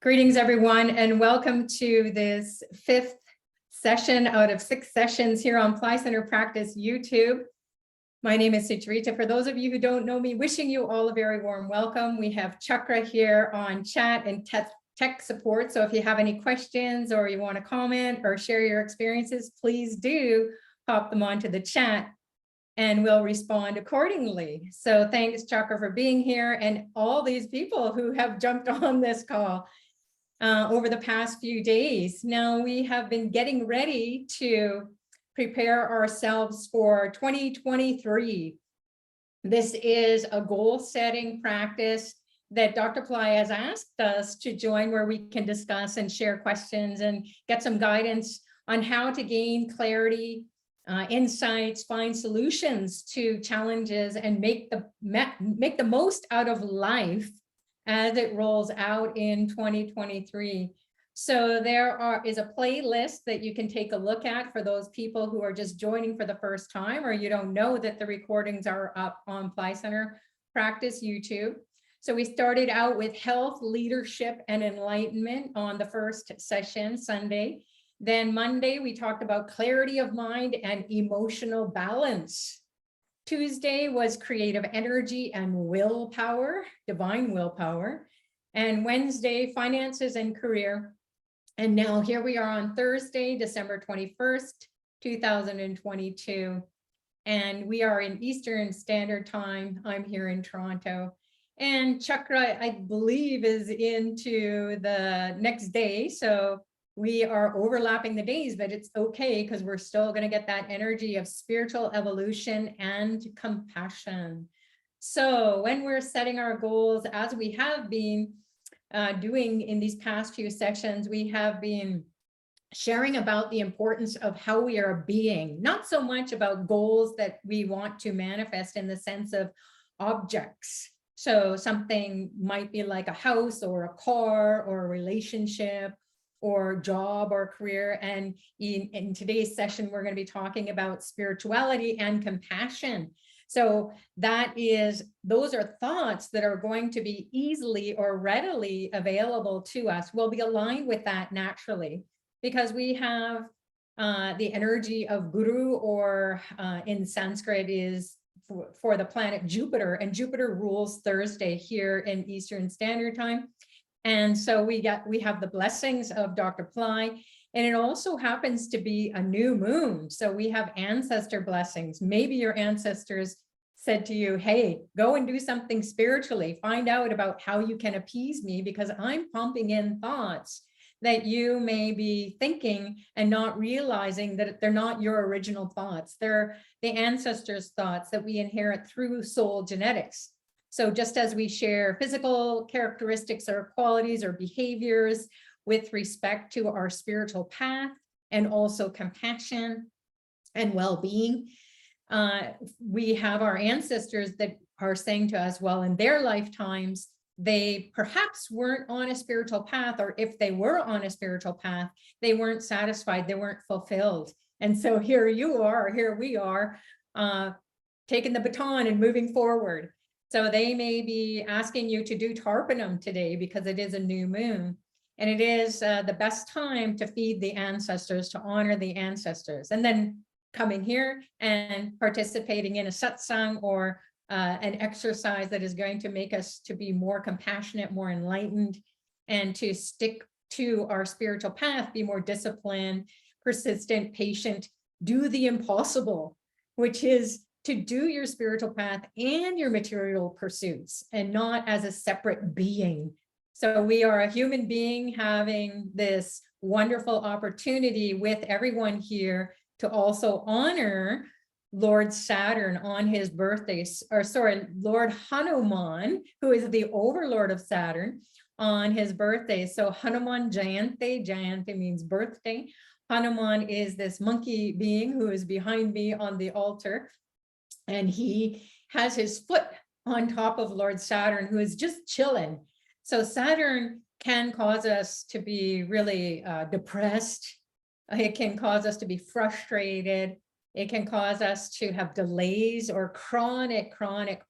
Greetings, everyone, and welcome to this fifth session out of 6 sessions here on Pillai Center Practice YouTube. My name is Sucharita. For those of you who don't know me, wishing you all a very warm welcome. We have Chakra here on chat and tech support. So if you have any questions or you want to comment or share your experiences, please do pop them onto the chat and we'll respond accordingly. So thanks, Chakra, for being here and all these people who have jumped on this call over the past few days. Now we have been getting ready to prepare ourselves for 2023. This is a goal setting practice that Dr. Pillai has asked us to join, where we can discuss and share questions and get some guidance on how to gain clarity, insights, find solutions to challenges, and make the most out of life as it rolls out in 2023. So there is a playlist that you can take a look at for those people who are just joining for the first time, or you don't know that the recordings are up on Pillai Center Practice YouTube. So we started out with health, leadership, and enlightenment on the first session, Sunday. Then Monday, we talked about clarity of mind and emotional balance. Tuesday was creative energy and willpower, divine willpower. And Wednesday, finances and career. And now here we are on Thursday, December 21st, 2022. And we are in Eastern Standard Time. I'm here in Toronto. And Chakra, I believe, is into the next day. So we are overlapping the days, but it's okay because we're still going to get that energy of spiritual evolution and compassion. So when we're setting our goals, as we have been doing in these past few sessions, we have been sharing about the importance of how we are being, not so much about goals that we want to manifest in the sense of objects. So something might be like a house or a car or a relationship or job or career. And in today's session, we're going to be talking about spirituality and compassion. So those are thoughts that are going to be easily or readily available to us. We'll be aligned with that naturally because we have the energy of Guru, or in Sanskrit is for the planet Jupiter, and Jupiter rules Thursday here in Eastern Standard Time. And so we have the blessings of Dr. Pillai, and it also happens to be a new moon. So we have ancestor blessings. Maybe your ancestors said to you, hey, go and do something spiritually. Find out about how you can appease me, because I'm pumping in thoughts that you may be thinking and not realizing that they're not your original thoughts. They're the ancestors' thoughts that we inherit through soul genetics. So just as we share physical characteristics or qualities or behaviors with respect to our spiritual path, and also compassion and well-being, we have our ancestors that are saying to us, well, in their lifetimes, they perhaps weren't on a spiritual path, or if they were on a spiritual path, they weren't satisfied, they weren't fulfilled. And so here we are, taking the baton and moving forward. So they may be asking you to do Tarpanam today because it is a new moon. And it is the best time to feed the ancestors, to honor the ancestors. And then coming here and participating in a satsang or an exercise that is going to make us to be more compassionate, more enlightened, and to stick to our spiritual path, be more disciplined, persistent, patient, do the impossible, which is to do your spiritual path and your material pursuits, and not as a separate being. So we are a human being having this wonderful opportunity with everyone here to also honor Lord Saturn on his birthday, Lord Hanuman, who is the overlord of Saturn, on his birthday. So Hanuman Jayanti, Jayanti means birthday. Hanuman is this monkey being who is behind me on the altar. And he has his foot on top of Lord Saturn, who is just chilling. So Saturn can cause us to be really depressed. It can cause us to be frustrated. It can cause us to have delays or chronic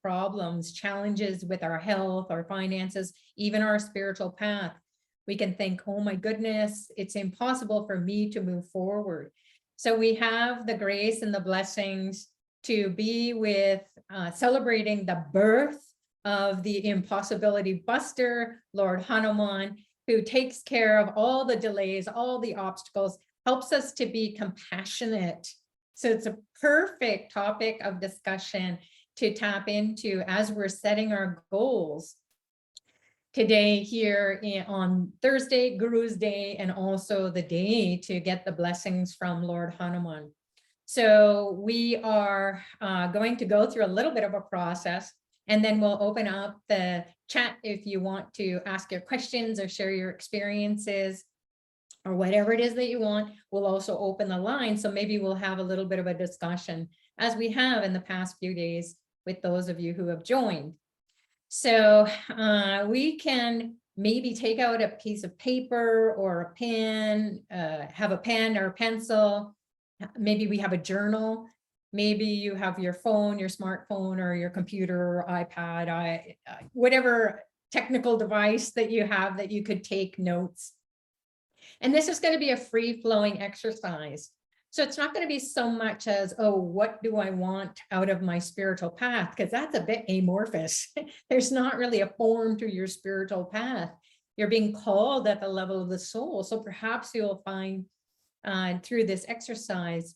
problems, challenges with our health, our finances, even our spiritual path. we can think, oh my goodness, it's impossible for me to move forward. So we have the grace and the blessings to be with celebrating the birth of the impossibility buster, Lord Hanuman, who takes care of all the delays, all the obstacles, helps us to be compassionate. So it's a perfect topic of discussion to tap into as we're setting our goals today here on Thursday, Guru's Day, and also the day to get the blessings from Lord Hanuman. So we are going to go through a little bit of a process, and then we'll open up the chat if you want to ask your questions or share your experiences or whatever it is that you want. We'll also open the line, so maybe we'll have a little bit of a discussion as we have in the past few days with those of you who have joined. So we can maybe take out a piece of paper or a pen, have a pen or a pencil. Maybe we have a journal. Maybe you have your phone, your smartphone, or your computer or iPad, whatever technical device that you have that you could take notes. And this is going to be a free-flowing exercise. So it's not going to be so much as, oh, what do I want out of my spiritual path? Because that's a bit amorphous. There's not really a form to your spiritual path. You're being called at the level of the soul. So perhaps you'll find through this exercise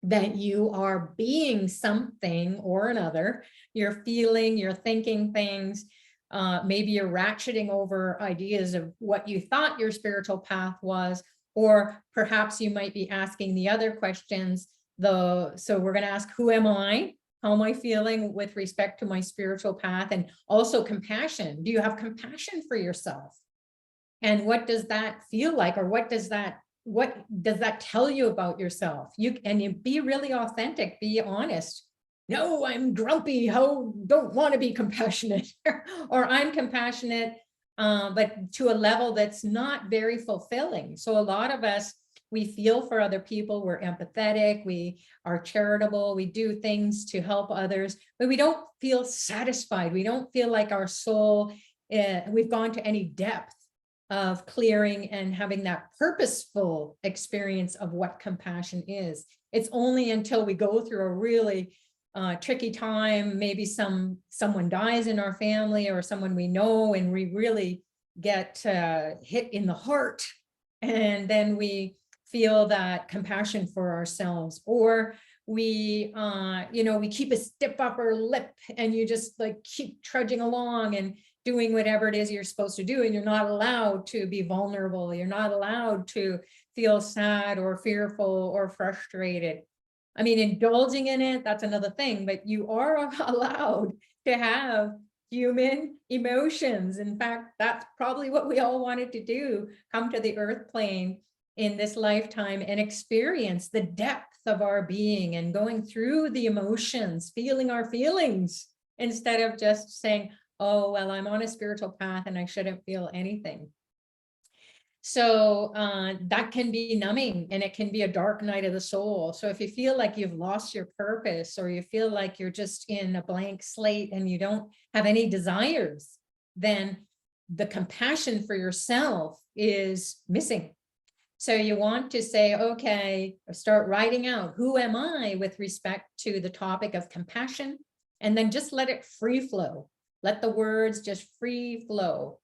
that you are being something or another. You're feeling, you're thinking things. Maybe you're ratcheting over ideas of what you thought your spiritual path was. Or perhaps you might be asking the other questions. So we're going to ask, who am I? How am I feeling with respect to my spiritual path? And also compassion. Do you have compassion for yourself? And what does that feel like? Or what does that tell you about yourself? You be really authentic, be honest. No, I'm grumpy. Don't want to be compassionate. Or I'm compassionate, but to a level that's not very fulfilling. So a lot of us, we feel for other people, we're empathetic, we are charitable, we do things to help others, but we don't feel satisfied. We don't feel like our soul, we've gone to any depth of clearing and having that purposeful experience of what compassion is. It's only until we go through a really tricky time, maybe someone dies in our family or someone we know, and we really get hit in the heart, and then we feel that compassion for ourselves, or we we keep a stiff upper lip and you just like keep trudging along and doing whatever it is you're supposed to do, and you're not allowed to be vulnerable. You're not allowed to feel sad or fearful or frustrated. I mean, indulging in it, that's another thing, but you are allowed to have human emotions. In fact, that's probably what we all wanted to do, come to the earth plane in this lifetime and experience the depth of our being and going through the emotions, feeling our feelings, instead of just saying, oh, well, I'm on a spiritual path and I shouldn't feel anything. So that can be numbing, and it can be a dark night of the soul. So if you feel like you've lost your purpose, or you feel like you're just in a blank slate and you don't have any desires, then the compassion for yourself is missing. So you want to say, okay, start writing out, who am I with respect to the topic of compassion? And then just let it free flow. Let the words just free flow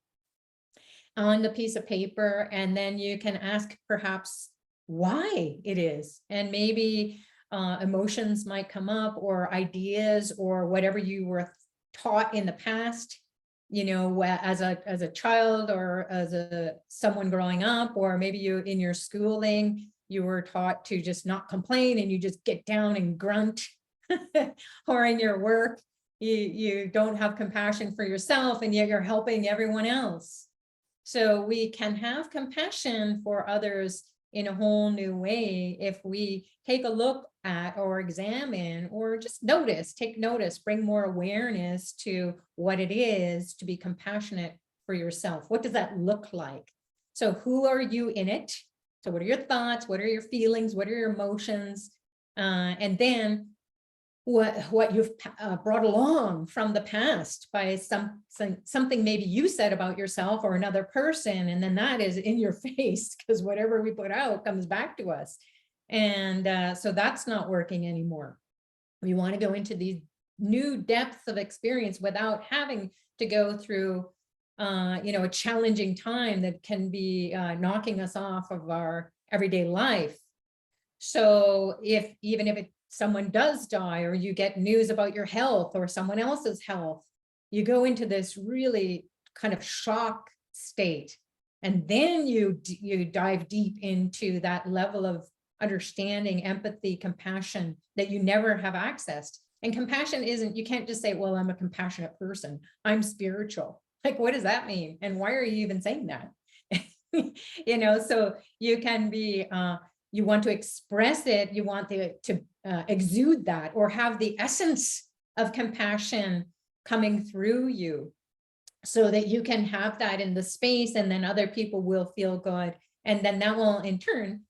on the piece of paper, and then you can ask perhaps why it is, and maybe emotions might come up, or ideas, or whatever you were taught in the past, as a child, or as someone growing up, or maybe you in your schooling you were taught to just not complain and you just get down and grunt, or in your work you don't have compassion for yourself and yet you're helping everyone else. So we can have compassion for others in a whole new way if we take a look at, or examine, or just take notice, bring more awareness to what it is to be compassionate for yourself. What does that look like? So who are you in it? So what are your thoughts? What are your feelings? What are your emotions? And then what you've brought along from the past by something maybe you said about yourself or another person, and then that is in your face, because whatever we put out comes back to us. And so that's not working anymore. We want to go into these new depths of experience without having to go through a challenging time that can be knocking us off of our everyday life. So even if someone does die, or you get news about your health or someone else's health, you go into this really kind of shock state. And then you dive deep into that level of understanding, empathy, compassion that you never have accessed. And compassion isn't, you can't just say, well, I'm a compassionate person, I'm spiritual. Like, what does that mean? And why are you even saying that? So you can be, you want to express it, you want to exude that, or have the essence of compassion coming through you, so that you can have that in the space, and then other people will feel good. And then that will in turn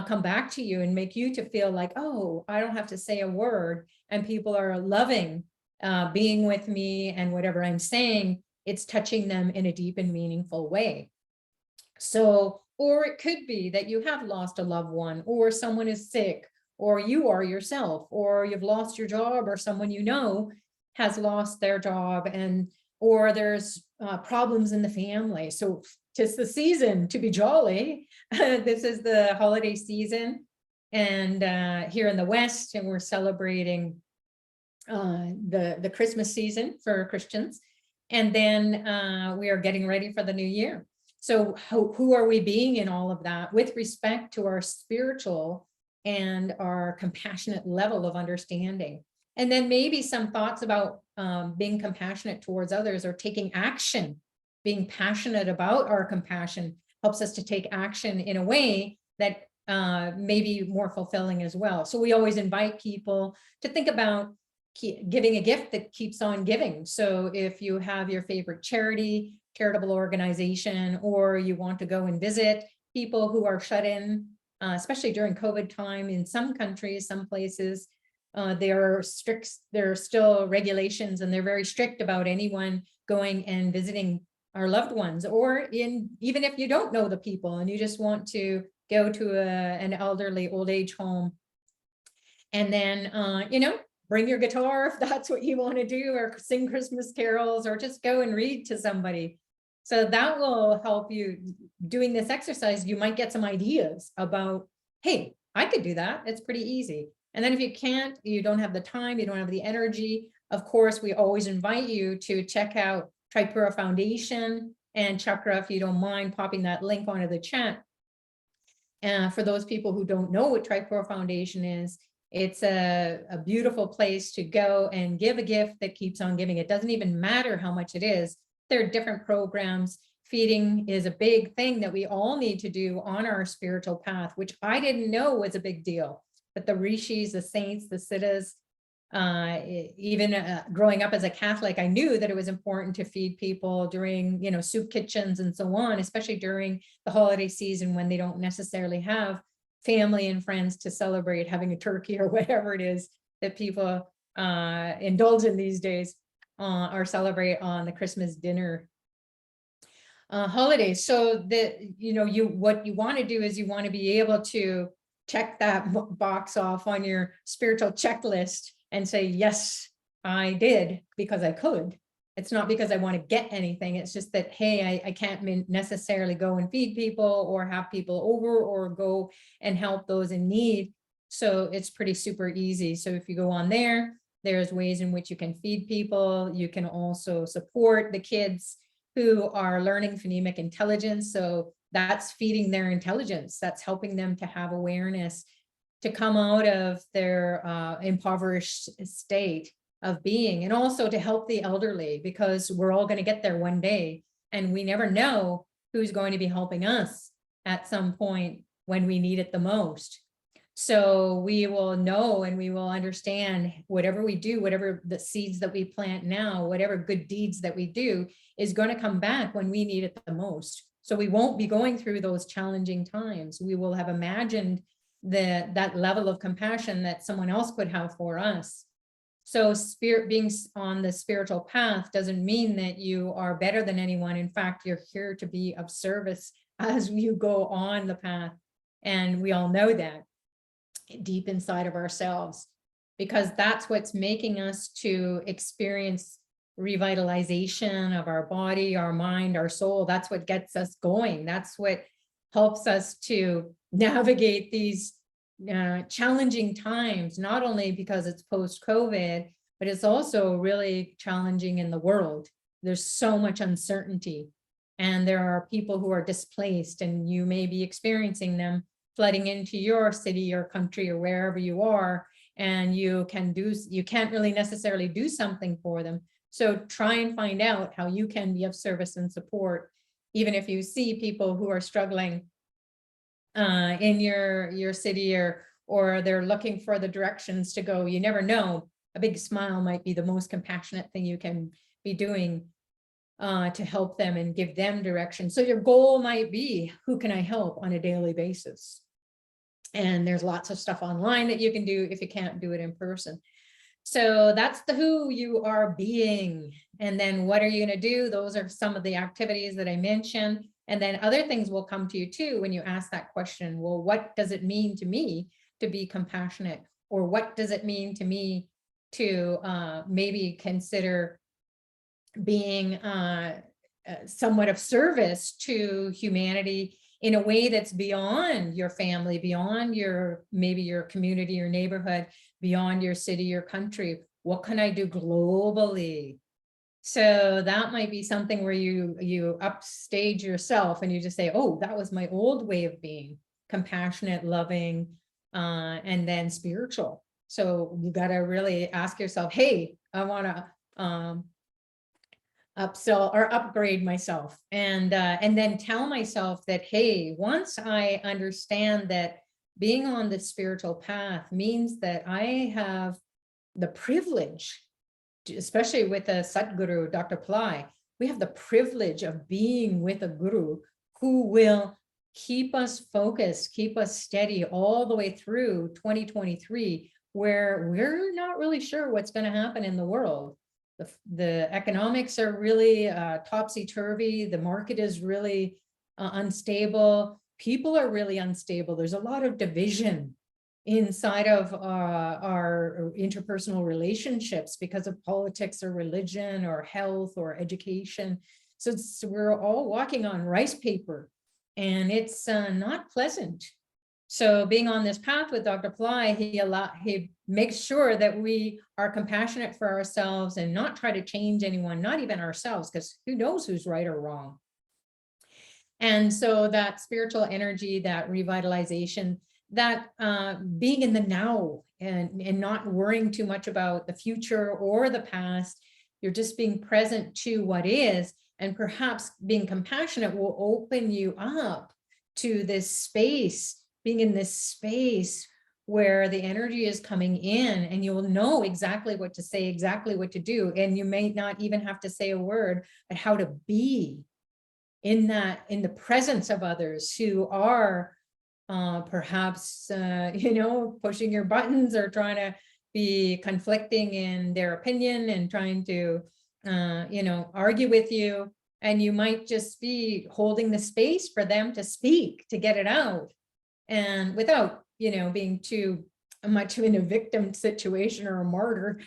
come back to you and make you to feel like, oh, I don't have to say a word, and people are loving being with me, and whatever I'm saying, it's touching them in a deep and meaningful way. So, or it could be that you have lost a loved one, or someone is sick, or you are yourself, or you've lost your job, or someone you know has lost their job, or there's problems in the family. So 'tis the season to be jolly. This is the holiday season, and here in the West, and we're celebrating the Christmas season for Christians. And then we are getting ready for the new year. So who are we being in all of that with respect to our spiritual and our compassionate level of understanding? And then maybe some thoughts about being compassionate towards others, or taking action. Being passionate about our compassion helps us to take action in a way that may be more fulfilling as well. So we always invite people to think about giving a gift that keeps on giving. So if you have your favorite charitable organization, or you want to go and visit people who are shut in, especially during COVID time in some countries, some places, there are still regulations, and they're very strict about anyone going and visiting our loved ones, or even if you don't know the people and you just want to go to an elderly old age home, and then bring your guitar if that's what you want to do, or sing Christmas carols, or just go and read to somebody. So that will help you. Doing this exercise, you might get some ideas about, hey, I could do that. It's pretty easy. And then if you can't, you don't have the time, you don't have the energy, of course, we always invite you to check out Tripura Foundation. And Chakra, if you don't mind popping that link onto the chat. And for those people who don't know what Tripura Foundation is, it's a beautiful place to go and give a gift that keeps on giving. It doesn't even matter how much it is. There are different programs. Feeding is a big thing that we all need to do on our spiritual path, which I didn't know was a big deal. But the rishis, the saints, the siddhas, even growing up as a Catholic, I knew that it was important to feed people during, soup kitchens and so on, especially during the holiday season when they don't necessarily have family and friends to celebrate having a turkey or whatever it is that people indulge in these days, or celebrate on the Christmas dinner holidays. So that, what you want to do is you want to be able to check that box off on your spiritual checklist and say, yes, I did, because I could. It's not because I want to get anything. It's just that, hey, I can't necessarily go and feed people or have people over or go and help those in need. So it's pretty super easy. So if you go on there, there's ways in which you can feed people. You can also support the kids who are learning phonemic intelligence. So that's feeding their intelligence. That's helping them to have awareness, to come out of their impoverished state of being, and also to help the elderly, because we're all going to get there one day, and we never know who's going to be helping us at some point when we need it the most. So we will know, and we will understand whatever we do, whatever the seeds that we plant now, whatever good deeds that we do is going to come back when we need it the most. So we won't be going through those challenging times. We will have imagined that level of compassion that someone else could have for us. So spirit being on the spiritual path doesn't mean that you are better than anyone. In fact, you're here to be of service as you go on the path. And we all know that deep inside of ourselves, because that's what's making us to experience revitalization of our body, our mind, our soul. That's what gets us going. That's what helps us to navigate these challenging times, not only because it's post-COVID, but it's also really challenging in the world. There's so much uncertainty, and there are people who are displaced, and you may be experiencing them flooding into your city or country or wherever you are, and you can't really necessarily do something for them. So try and find out how you can be of service and support, even if you see people who are struggling in your city, or they're looking for the directions to go. You never know. A big smile might be the most compassionate thing you can be doing to help them and give them direction. So your goal might be, who can I help on a daily basis? And there's lots of stuff online that you can do if you can't do it in person. So that's the who you are being. And then what are you going to do? Those are some of the activities that I mentioned. And then other things will come to you too when you ask that question. Well, what does it mean to me to be compassionate? Or what does it mean to me to maybe consider being somewhat of service to humanity in a way that's beyond your family, beyond maybe your community or neighborhood, beyond your city or country? What can I do globally? So that might be something where you upstage yourself and you just say, oh, that was my old way of being compassionate, loving, and then spiritual. So you got to really ask yourself, hey, I want to upsell or upgrade myself, and then tell myself that, hey, once I understand that being on the spiritual path means that I have the privilege, especially with a Satguru, Dr. Pillai, we have the privilege of being with a guru who will keep us focused, keep us steady all the way through 2023, where we're not really sure what's going to happen in the world. The economics are really topsy-turvy. The market is really unstable. People are really unstable. There's a lot of division inside of our interpersonal relationships because of politics or religion or health or education. So we're all walking on rice paper, and it's not pleasant. So being on this path with Dr. Pillai, he makes sure that we are compassionate for ourselves and not try to change anyone, not even ourselves, because who knows who's right or wrong. And so that spiritual energy, that revitalization, that being in the now and not worrying too much about the future or the past, you're just being present to what is, and perhaps being compassionate will open you up to this space, being in this space where the energy is coming in, and you will know exactly what to say, exactly what to do. And you may not even have to say a word, but how to be in the presence of others who are perhaps, pushing your buttons or trying to be conflicting in their opinion and trying to, argue with you. And you might just be holding the space for them to speak, to get it out. And without, being too much in a victim situation or a martyr,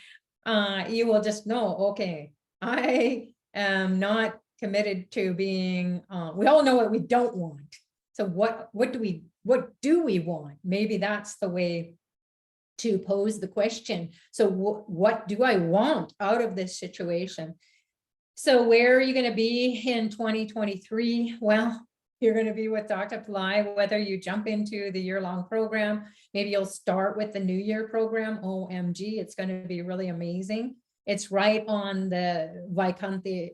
you will just know, okay, I am not committed to being, we all know what we don't want. So what do we want? Maybe that's the way to pose the question. So what do I want out of this situation? So where are you going to be in 2023? Well, you're going to be with Dr. Pillai, whether you jump into the year-long program. Maybe you'll start with the New Year program. OMG, it's going to be really amazing. It's right on the Vaikanta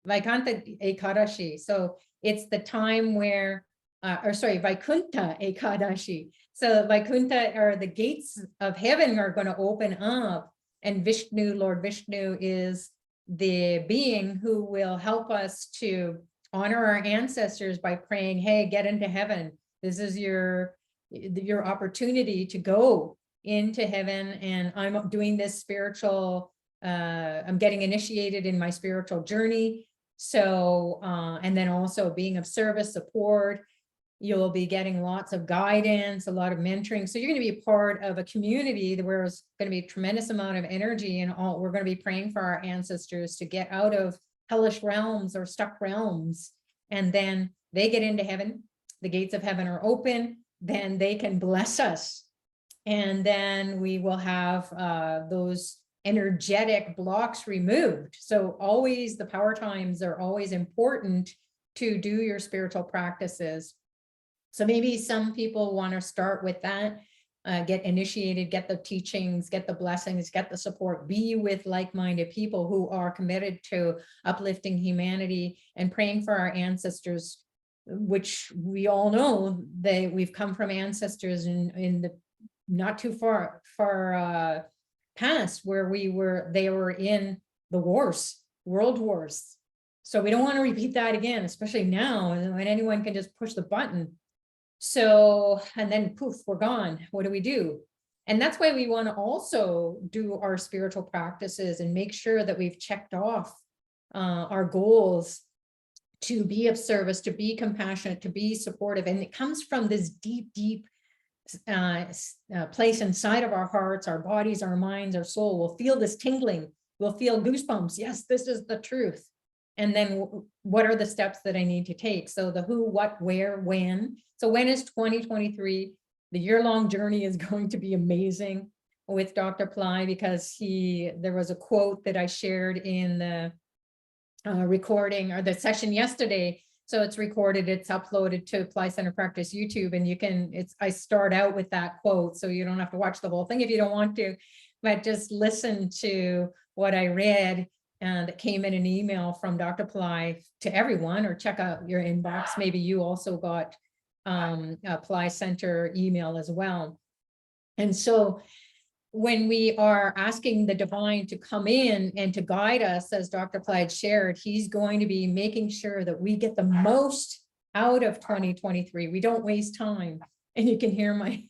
Ekadashi. So it's the time where, Vaikunta Ekadashi. So Vaikunta, or the gates of heaven, are going to open up, and Vishnu, Lord Vishnu, is the being who will help us to honor our ancestors by praying, hey, get into heaven. This is your opportunity to go into heaven, and I'm doing this spiritual, I'm getting initiated in my spiritual journey. So, and then also being of service, support, you'll be getting lots of guidance, a lot of mentoring. So you're going to be part of a community where there's going to be a tremendous amount of energy, and all we're going to be praying for our ancestors to get out of hellish realms or stuck realms. And then they get into heaven, the gates of heaven are open, then they can bless us. And then we will have those energetic blocks removed. So always the power times are always important to do your spiritual practices. So maybe some people want to start with that, get initiated, get the teachings, get the blessings, get the support, be with like-minded people who are committed to uplifting humanity and praying for our ancestors, which we all know we've come from ancestors in the not too far past where they were in the wars, world wars. So we don't want to repeat that again, especially now when anyone can just push the button. So, and then poof, we're gone. What do we do? And that's why we want to also do our spiritual practices and make sure that we've checked off our goals to be of service, to be compassionate, to be supportive. And it comes from this deep, deep place inside of our hearts, our bodies, our minds, our soul. We'll feel this tingling. We'll feel goosebumps. Yes, this is the truth. And then what are the steps that I need to take? So the who, what, where, when. So when is 2023? The year-long journey is going to be amazing with Dr. Pillai, because there was a quote that I shared in the recording or the session yesterday. So it's recorded, it's uploaded to Pillai Center Practice YouTube, and I start out with that quote, so you don't have to watch the whole thing if you don't want to, but just listen to what I read. And that came in an email from Dr. Pillai to everyone, or check out your inbox. Maybe you also got a Pillai Center email as well. And so when we are asking the divine to come in and to guide us, as Dr. Pillai shared, he's going to be making sure that we get the most out of 2023. We don't waste time. And you can hear my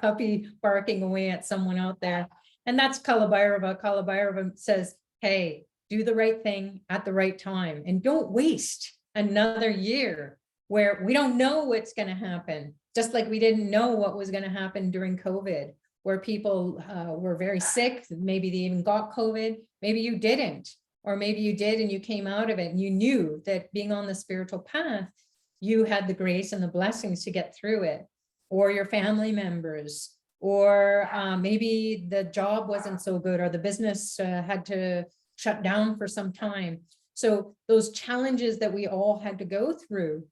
puppy barking away at someone out there. And that's Kalabhairava. Kalabhairava says, hey, do the right thing at the right time, and don't waste another year where we don't know what's going to happen. Just like we didn't know what was going to happen during COVID, where people were very sick. Maybe they even got COVID. Maybe you didn't, or maybe you did and you came out of it and you knew that being on the spiritual path, you had the grace and the blessings to get through it, or your family members, or maybe the job wasn't so good, or the business had to shut down for some time. So those challenges that we all had to go through,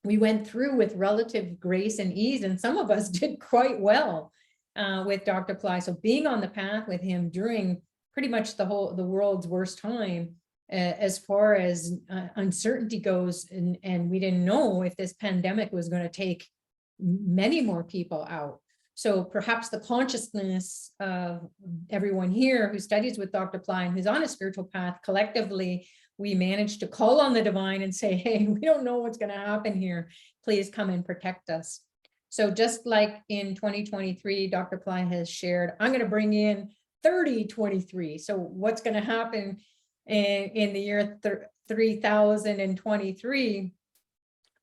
we went through with relative grace and ease, and some of us did quite well with Dr. Pillai. So being on the path with him during pretty much the world's worst time, as far as uncertainty goes, and we didn't know if this pandemic was going to take many more people out. So perhaps the consciousness of everyone here who studies with Dr. Pillai and who's on a spiritual path, collectively, we managed to call on the divine and say, hey, we don't know what's going to happen here. Please come and protect us. So just like in 2023, Dr. Pillai has shared, I'm going to bring in 3023. So what's going to happen in the year 3023?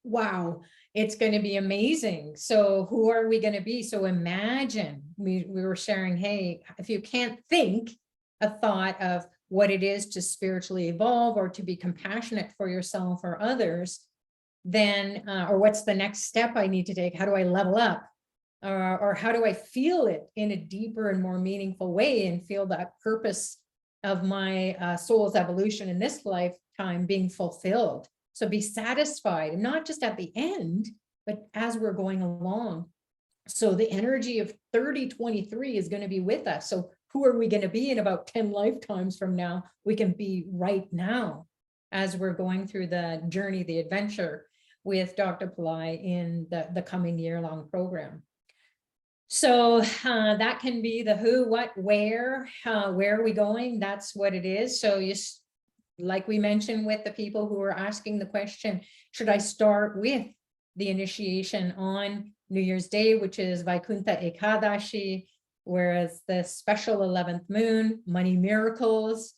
Wow, it's going to be amazing. So who are we going to be? So imagine, we were sharing, hey, if you can't think a thought of what it is to spiritually evolve or to be compassionate for yourself or others, then, or what's the next step I need to take? How do I level up? Or how do I feel it in a deeper and more meaningful way and feel that purpose of my soul's evolution in this lifetime being fulfilled? So be satisfied, and not just at the end, but as we're going along. So the energy of 3023 is going to be with us. So who are we going to be in about 10 lifetimes from now? We can be right now as we're going through the journey, the adventure with Dr. Pillai in the coming year-long program. So that can be the who, what, where are we going? That's what it is. So like we mentioned with the people who are asking the question, should I start with the initiation on New Year's Day, which is Vaikuntha Ekadashi, Whereas the special 11th moon, money miracles,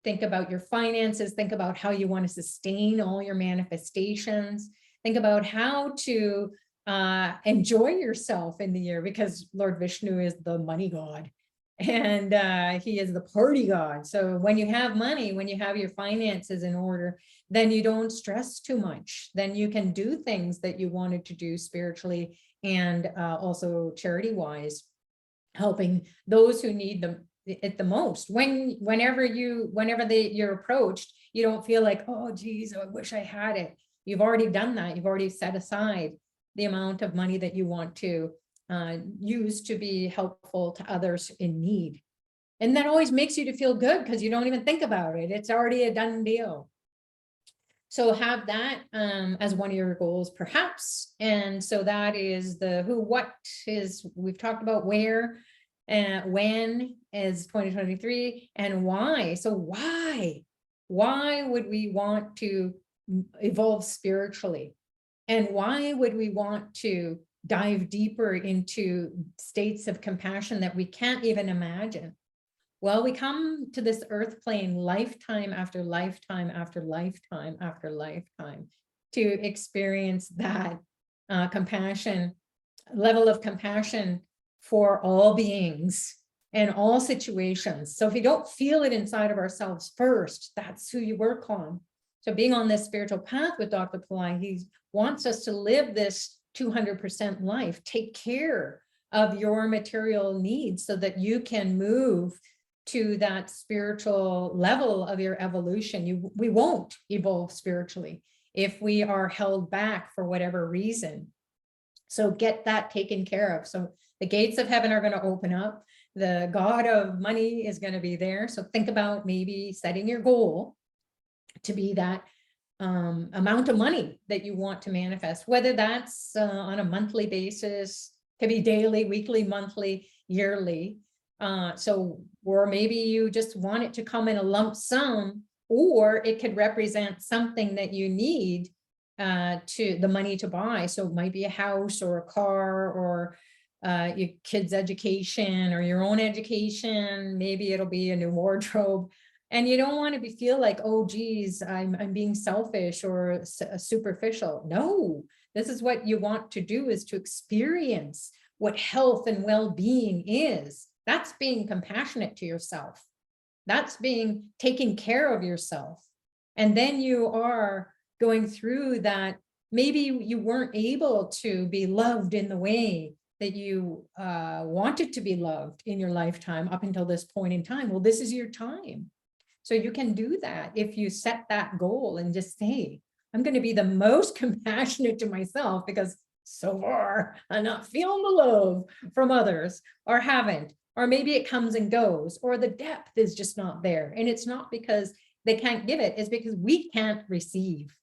think about your finances, think about how you want to sustain all your manifestations, think about how to enjoy yourself in the year, because Lord Vishnu is the money god and he is the party god. So when you have money, when you have your finances in order, then you don't stress too much. Then you can do things that you wanted to do spiritually and also charity wise, helping those who need them it the most. Whenever you're approached, you don't feel like, oh geez, I wish I had it. You've already done that. You've already set aside the amount of money that you want to use to be helpful to others in need. And that always makes you to feel good because you don't even think about it. It's already a done deal. So have that as one of your goals, perhaps. And so that is the who, what is, we've talked about where, when is 2023, and why. So why would we want to evolve spiritually? And why would we want to dive deeper into states of compassion that we can't even imagine? Well, we come to this earth plane lifetime after lifetime after lifetime after lifetime to experience that compassion, level of compassion for all beings and all situations. So if you don't feel it inside of ourselves first, that's who you work on. So being on this spiritual path with Dr. Pillai, he wants us to live this 200% life, take care of your material needs so that you can move to that spiritual level of your evolution. We won't evolve spiritually if we are held back for whatever reason. So get that taken care of. So the gates of heaven are going to open up. The God of money is going to be there. So think about maybe setting your goal to be that amount of money that you want to manifest, whether that's on a monthly basis, could be daily, weekly, monthly, yearly. Or maybe you just want it to come in a lump sum, or it could represent something that you need to the money to buy. So it might be a house or a car or your kids' education or your own education. Maybe it'll be a new wardrobe. And you don't want to feel like, oh, geez, I'm being selfish or superficial. No, this is what you want to do, is to experience what health and well-being is. That's being compassionate to yourself. That's being taking care of yourself. And then you are going through that. Maybe you weren't able to be loved in the way that you wanted to be loved in your lifetime up until this point in time. Well, this is your time. So you can do that if you set that goal and just say, I'm going to be the most compassionate to myself because so far I'm not feeling the love from others, or haven't, or maybe it comes and goes, or the depth is just not there. And it's not because they can't give it, it's because we can't receive.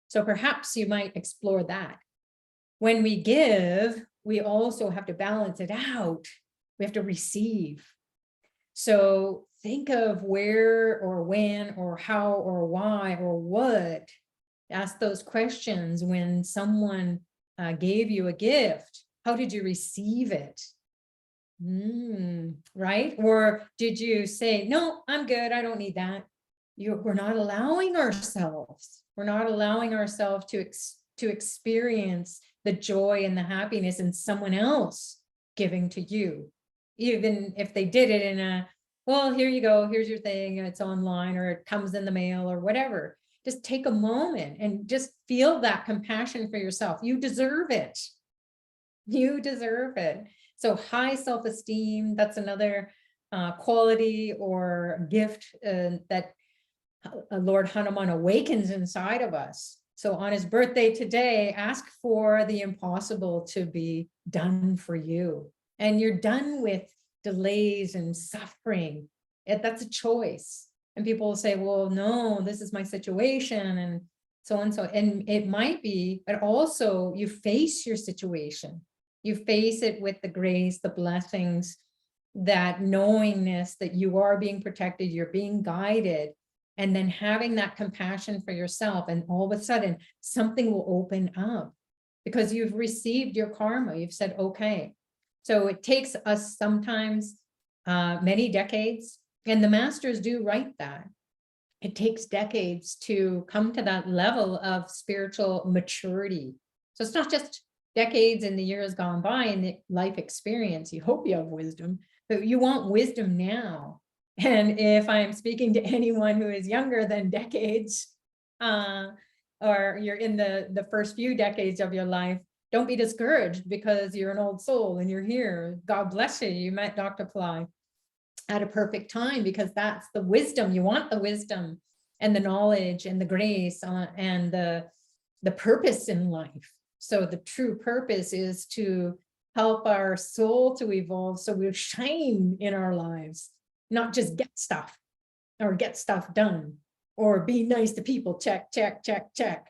So perhaps you might explore that. When we give, we also have to balance it out. We have to receive. So think of where or when or how or why or what. Ask those questions when someone gave you a gift. How did you receive it? Right? Or did you say, no, I'm good, I don't need that? We're not allowing ourselves. We're not allowing ourselves to experience the joy and the happiness in someone else giving to you. Even if they did it in a, well, here you go, here's your thing, and it's online, or it comes in the mail, or whatever. Just take a moment and just feel that compassion for yourself. You deserve it. You deserve it. So high self-esteem, that's another quality or gift that Lord Hanuman awakens inside of us. So on his birthday today, ask for the impossible to be done for you. And you're done with delays and suffering. That's a choice. And people will say, well, no, this is my situation, and so on. So, and it might be, but also you face your situation. You face it with the grace, the blessings, that knowingness that you are being protected, you're being guided, and then having that compassion for yourself. And all of a sudden, something will open up because you've received your karma. You've said, okay, So it takes us sometimes many decades, and the masters do write that. It takes decades to come to that level of spiritual maturity. So it's not just decades in the years gone by in the life experience. You hope you have wisdom, but you want wisdom now. And if I'm speaking to anyone who is younger than decades, or you're in the first few decades of your life, don't be discouraged because you're an old soul and you're here. God bless you. You met Dr. Pillai at a perfect time, because that's the wisdom. You want the wisdom and the knowledge and the grace and the purpose in life. So the true purpose is to help our soul to evolve so we shine in our lives, not just get stuff or get stuff done or be nice to people. Check, check, check, check.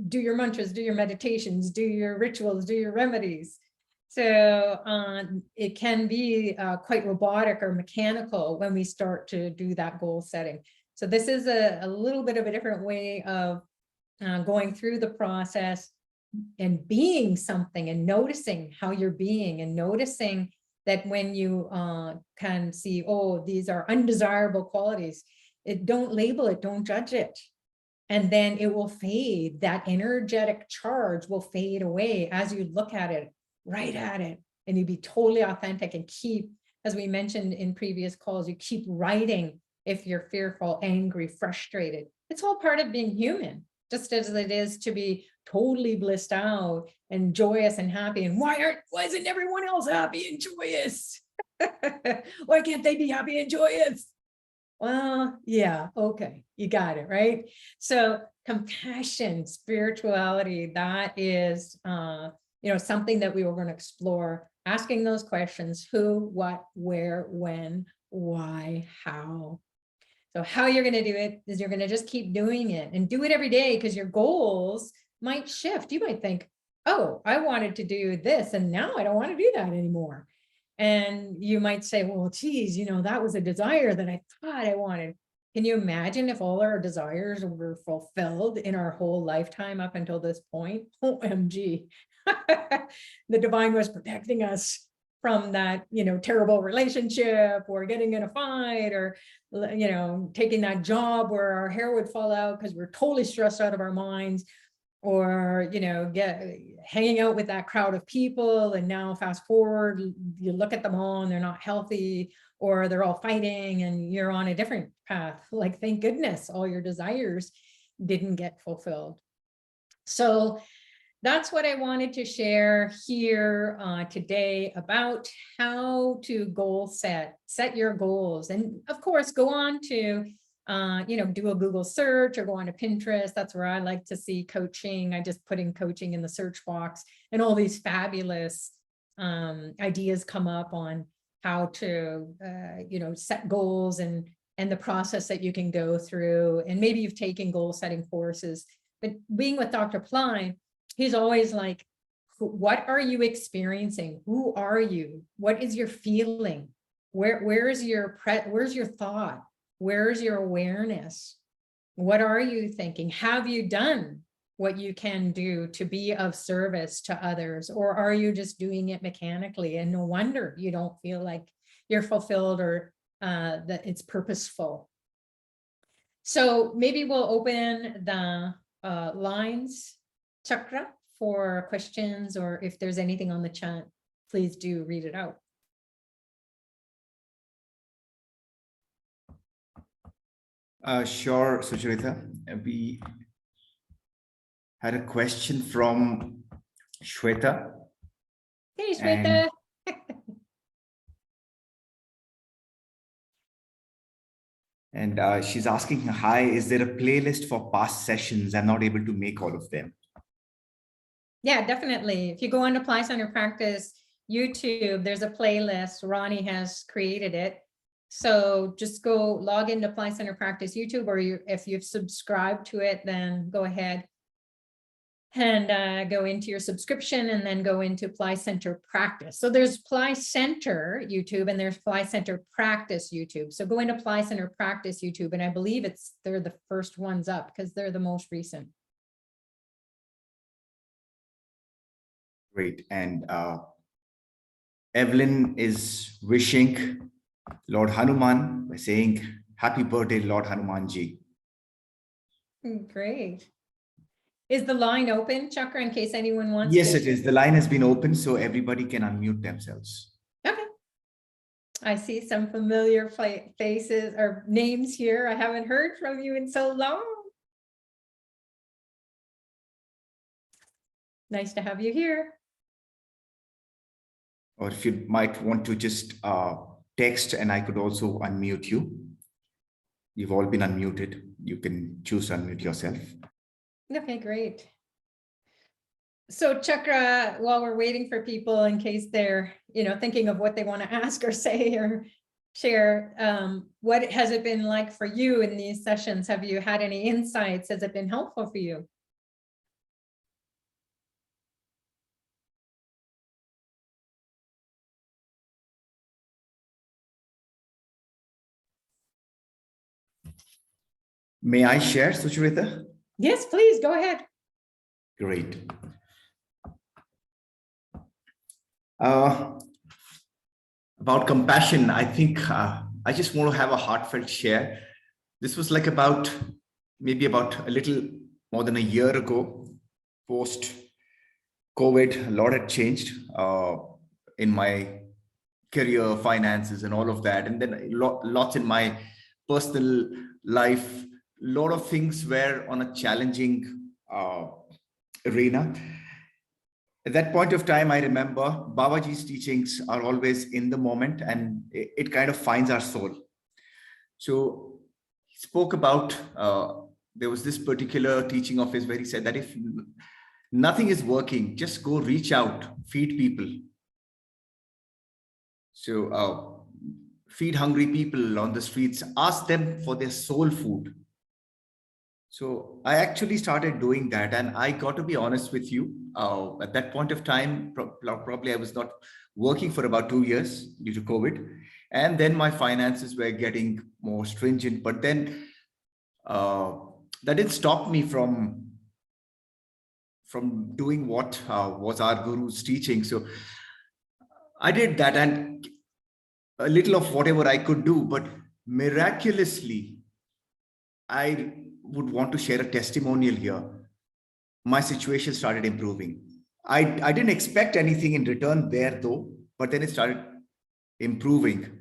Do your mantras, do your meditations, do your rituals, do your remedies. So it can be quite robotic or mechanical when we start to do that goal setting. So this is a little bit of a different way of going through the process and being something and noticing how you're being, and noticing that when you can see, oh, these are undesirable qualities, don't label it, don't judge it. And then it will fade. That energetic charge will fade away as you look at it, right at it, and you be totally authentic and keep, as we mentioned in previous calls, you keep writing if you're fearful, angry, frustrated. It's all part of being human, just as it is to be totally blissed out and joyous and happy. And why isn't everyone else happy and joyous? Why can't they be happy and joyous? Well, yeah, okay, you got it, right? So compassion, spirituality, that is, something that we were going to explore, asking those questions: who, what, where, when, why, how. So how you're going to do it is you're going to just keep doing it and do it every day, because your goals might shift. You might think, oh, I wanted to do this and now I don't want to do that anymore. And you might say, well, geez, that was a desire that I thought I wanted. Can you imagine if all our desires were fulfilled in our whole lifetime up until this point? OMG. The divine was protecting us from that, terrible relationship, or getting in a fight, or, taking that job where our hair would fall out because we're totally stressed out of our minds, or hanging out with that crowd of people, and now fast forward, you look at them all and they're not healthy, or they're all fighting and you're on a different path. Like, thank goodness all your desires didn't get fulfilled. So that's what I wanted to share here today about how to goal set your goals. And of course, go on to do a Google search or go on to Pinterest. That's where I like to see coaching. I just put in coaching in the search box, and all these fabulous ideas come up on how to, set goals and the process that you can go through. And maybe you've taken goal setting courses, but being with Dr. Pillai, he's always like, what are you experiencing? Who are you? What is your feeling? Where's your thought? Where's your awareness? What are you thinking? Have you done what you can do to be of service to others? Or are you just doing it mechanically? And no wonder you don't feel like you're fulfilled, or that it's purposeful. So maybe we'll open the lines, Chakra, for questions, or if there's anything on the chat, please do read it out. Sure, Sucharita. We had a question from Shweta. Hey, Shweta. And she's asking, hi, is there a playlist for past sessions? I'm not able to make all of them. Yeah, definitely. If you go on to Apply Center Practice YouTube, there's a playlist. Ronnie has created it. So just go log into Apply Center Practice YouTube, or if you've subscribed to it, then go ahead and go into your subscription, and then go into Apply Center Practice. So there's Apply Center YouTube and there's Apply Center Practice YouTube. So go into Apply Center Practice YouTube, and I believe they're the first ones up because they're the most recent. Great. And Evelyn is wishing Lord Hanuman by saying, Happy birthday, Lord Hanuman ji. Great. Is the line open, Chakra, in case anyone wants Yes, to? it is. The line has been open, so everybody can unmute themselves. Okay. I see some familiar faces or names here. I haven't heard from you in so long. Nice to have you here. Or if you might want to just text, and I could also unmute you. You've all been unmuted. You can choose to unmute yourself. Okay, great. So Chakra, while we're waiting for people in case they're, thinking of what they want to ask or say or share, what has it been like for you in these sessions? Have you had any insights? Has it been helpful for you? May I share, Sucharita? Yes, please go ahead. Great. About compassion, I think I just want to have a heartfelt share. This was like maybe about a little more than a year ago, post COVID. A lot had changed in my career, finances, and all of that. And then lots in my personal life. A lot of things were on a challenging arena. At that point of time, I remember Babaji's teachings are always in the moment, and it kind of finds our soul. So he spoke about, there was this particular teaching of his where he said that if nothing is working, just go reach out, feed people. So feed hungry people on the streets, ask them for their soul food. So I actually started doing that, and I got to be honest with you. At that point of time, probably I was not working for about 2 years due to COVID, and then my finances were getting more stringent. But then that didn't stop me from doing what was our guru's teaching. So I did that, and a little of whatever I could do, but miraculously, I would want to share a testimonial here. My situation started improving. I didn't expect anything in return there though, but then it started improving.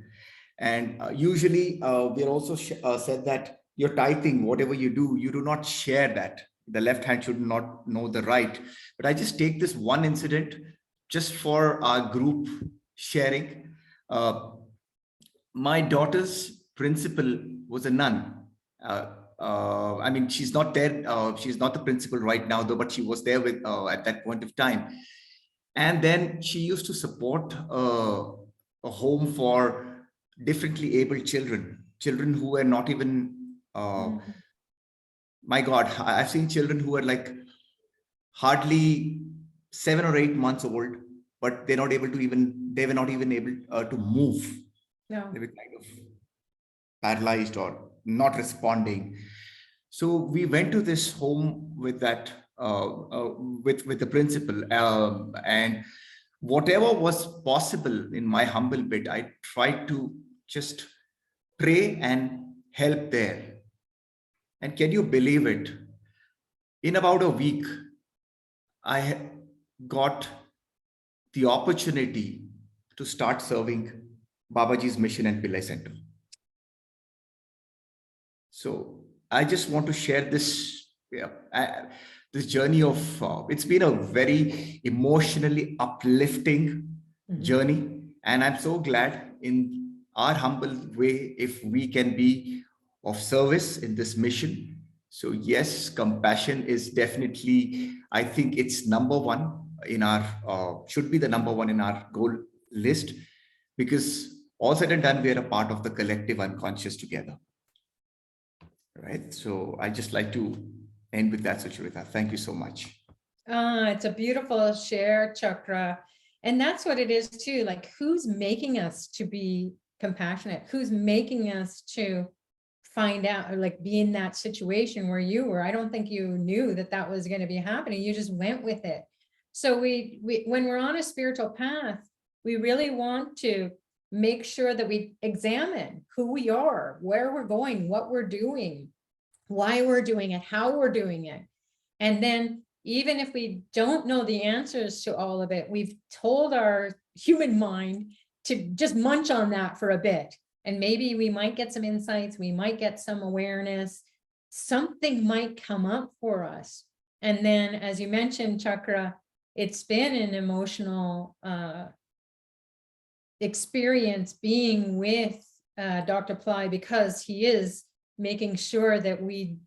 And usually we are also said that you're tithing, whatever you do not share that. The left hand should not know the right. But I just take this one incident just for our group sharing. My daughter's principal was a nun. I mean, she's not there. She's not the principal right now, though, but she was there with at that point of time. And then she used to support a home for differently abled children who were not even, my God, I've seen children who are like hardly 7 or 8 months old, but they were not even able to move. No. They were kind of paralyzed or not responding. So we went to this home with that with the principal, and whatever was possible in my humble bit, I tried to just pray and help there. And can you believe it? In about a week, I got the opportunity to start serving Babaji's mission and Pillai Center. So I just want to share this, this journey of, it's been a very emotionally uplifting journey. And I'm so glad in our humble way, if we can be of service in this mission. So yes, compassion is definitely, I think it's number one in our, should be the number one in our goal list, because all said and done, we are a part of the collective unconscious together. Right. So I just like to end with that, Sucharita. Thank you so much. It's a beautiful share, Chakra. And that's what it is too. Like, who's making us to be compassionate? Who's making us to find out, or like be in that situation where you were? I don't think you knew that that was going to be happening. You just went with it. So we when we're on a spiritual path, we really want to make sure that we examine who we are, where we're going, what we're doing, why we're doing it, how we're doing it. And then even if we don't know the answers to all of it, we've told our human mind to just munch on that for a bit. And maybe we might get some insights, we might get some awareness, something might come up for us. And then, as you mentioned, Chakra, it's been an emotional experience being with Dr. Pillai, because he is making sure that we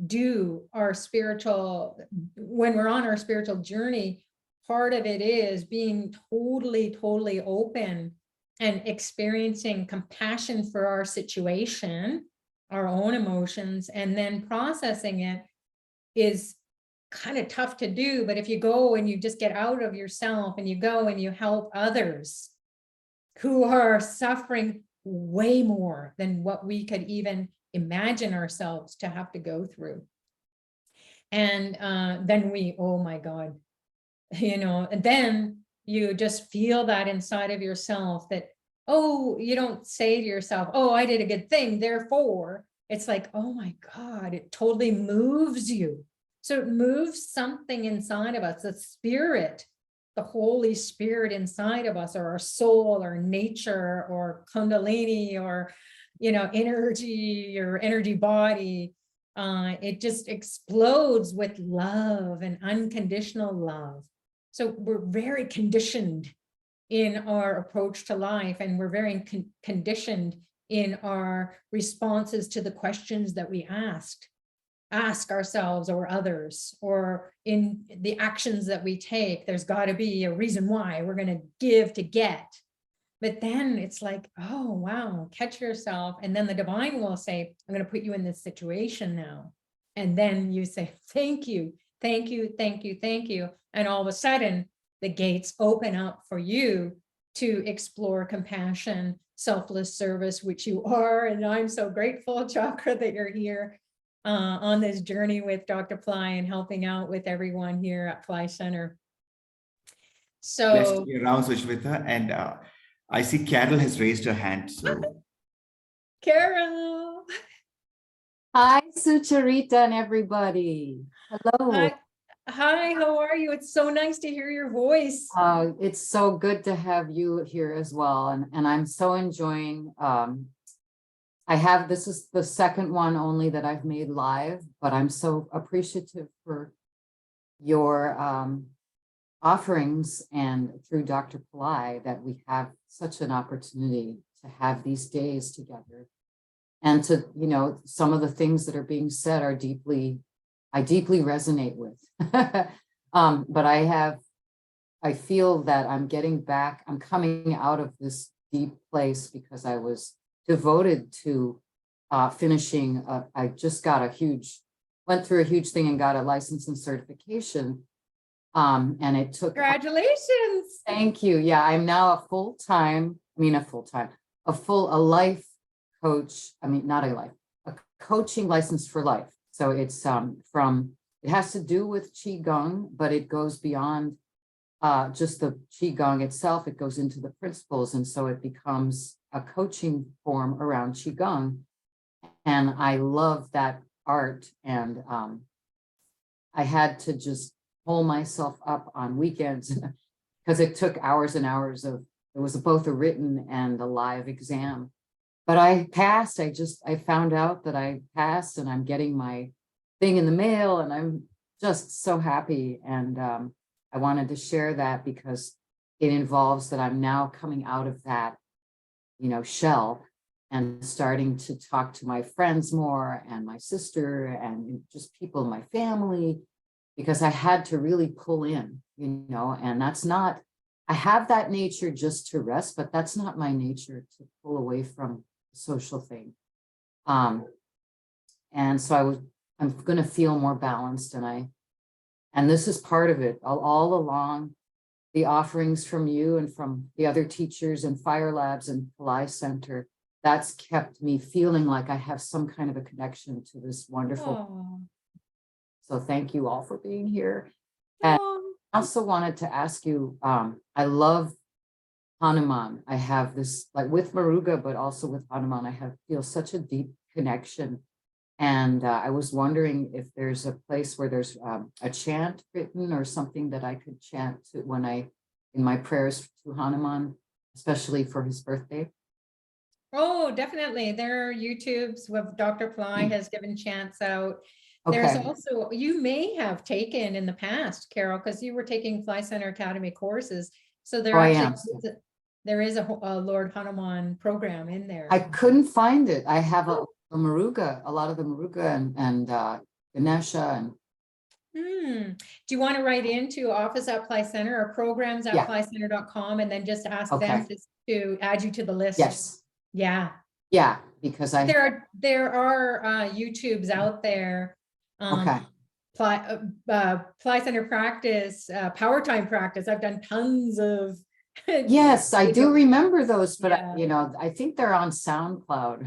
do our spiritual, when we're on our spiritual journey, part of it is being totally open and experiencing compassion for our situation, our own emotions, and then processing it is kind of tough to do. But if you go and you just get out of yourself and you go and you help others who are suffering way more than what we could even imagine ourselves to have to go through. And then we, oh my God, and then you just feel that inside of yourself that, oh, you don't say to yourself, oh, I did a good thing, therefore. It's like, oh my God, it totally moves you. So it moves something inside of us, the spirit, the Holy Spirit inside of us, or our soul, or nature, or Kundalini, or, energy, or energy body. It just explodes with love and unconditional love. So we're very conditioned in our approach to life, and we're very conditioned in our responses to the questions that we ask ourselves or others, or in the actions that we take. There's got to be a reason why we're going to give to get. But then it's like, oh, wow, catch yourself. And then the divine will say, I'm going to put you in this situation now. And then you say, thank you, thank you, thank you, thank you. And all of a sudden, the gates open up for you to explore compassion, selfless service, which you are. And I'm so grateful, Chakra, that you're here on this journey with Dr. Pillai and helping out with everyone here at Pillai Center. So, blessed to be around, Sushmita. And I see Carol has raised her hand. So, Carol. Hi, Sucharita and everybody. Hello. Hi, how are you? It's so nice to hear your voice. It's so good to have you here as well. And I'm so enjoying, this is the second one only that I've made live, but I'm so appreciative for your offerings, and through Dr. Pillai that we have such an opportunity to have these days together. And to, some of the things that are being said are I deeply resonate with. But I feel that I'm coming out of this deep place because I was devoted to finishing. I just went through a huge thing and got a license and certification. And it took— Congratulations. Thank you. Yeah, I'm now a life coach. A coaching license for life. So it's it has to do with Qigong, but it goes beyond just the Qigong itself. It goes into the principles. And so it becomes a coaching form around Qigong. And I love that art. And I had to just pull myself up on weekends because it took hours and hours it was both a written and a live exam. But I passed. I found out that I passed, and I'm getting my thing in the mail, and I'm just so happy. And I wanted to share that because it involves that I'm now coming out of that, shell, and starting to talk to my friends more, and my sister, and just people in my family, because I had to really pull in, and that's not— I have that nature just to rest, but that's not my nature to pull away from social thing. And so I'm going to feel more balanced, and this is part of it. All along, the offerings from you and from the other teachers and Fire Labs and Pillai Center, that's kept me feeling like I have some kind of a connection to this wonderful. Oh. So thank you all for being here. And I also wanted to ask you, I love Hanuman. I have this, like with Muruga, but also with Hanuman, feel such a deep connection. And I was wondering if there's a place where there's a chant written or something that I could chant to in my prayers to Hanuman, especially for his birthday. Oh, definitely. There are YouTubes with Dr. Pillai has given chants out. There's Okay. also, you may have taken in the past, Carol, because you were taking Fly Center Academy courses. So there I actually am. there is a Lord Hanuman program in there. I couldn't find it. I have a Muruga, a lot of the Muruga and Ganesha and Do you want to write into office at Fly Center or programs at Yeah. flycenter.com and then just ask Okay. them to add you to the list? yes, Yeah. yeah, because There are YouTubes out there. okay. Fly Center practice, power time practice. I've done tons of. Yes, I do remember those, but Yeah. I think they're on SoundCloud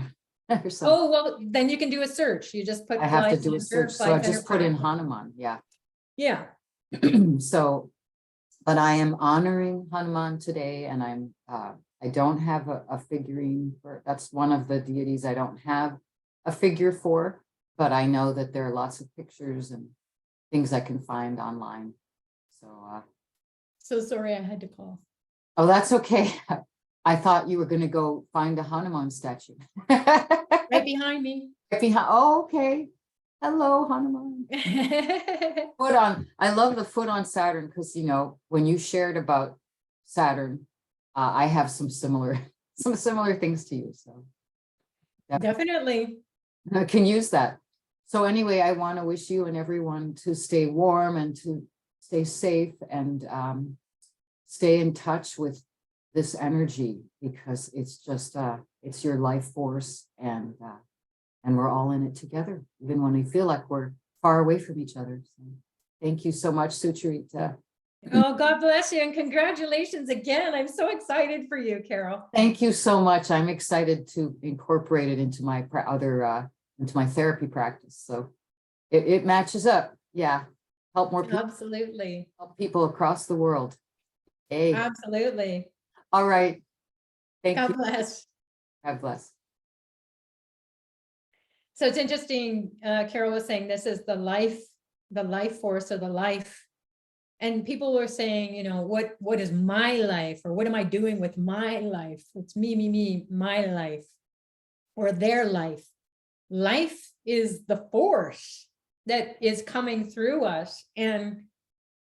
or something. Oh, well, then you can do a search. You just put. I have Fly to do a Center, search, so Fly I Center just put in practice. Hanuman, yeah. Yeah. So, but I am honoring Hanuman today, and I don't have a figurine for, that's one of the deities I don't have a figure for, but I know that there are lots of pictures and things I can find online. So sorry, I had to call. Oh, that's okay. I thought you were going to go find a Hanuman statue. Right behind me. Oh, okay. Hello, Hanuman. Foot on. I love the foot on Saturn because, when you shared about Saturn, I have some similar things to you. So Definitely. I can use that. So anyway, I want to wish you and everyone to stay warm and to stay safe and stay in touch with this energy, because it's just it's your life force, and we're all in it together, even when we feel like we're far away from each other. So thank you so much, Sucharita. Oh, God bless you, and congratulations again. I'm so excited for you, Carol. Thank you so much. I'm excited to incorporate it into my into my therapy practice. So it matches up. Yeah, help more people. Absolutely. Help people across the world. Hey. Absolutely. All right. Thank you. God bless. God bless. So it's interesting. Carol was saying this is the life force of the life. And people were saying, what is my life, or what am I doing with my life? It's me, my life, or their life. Life is the force that is coming through us, and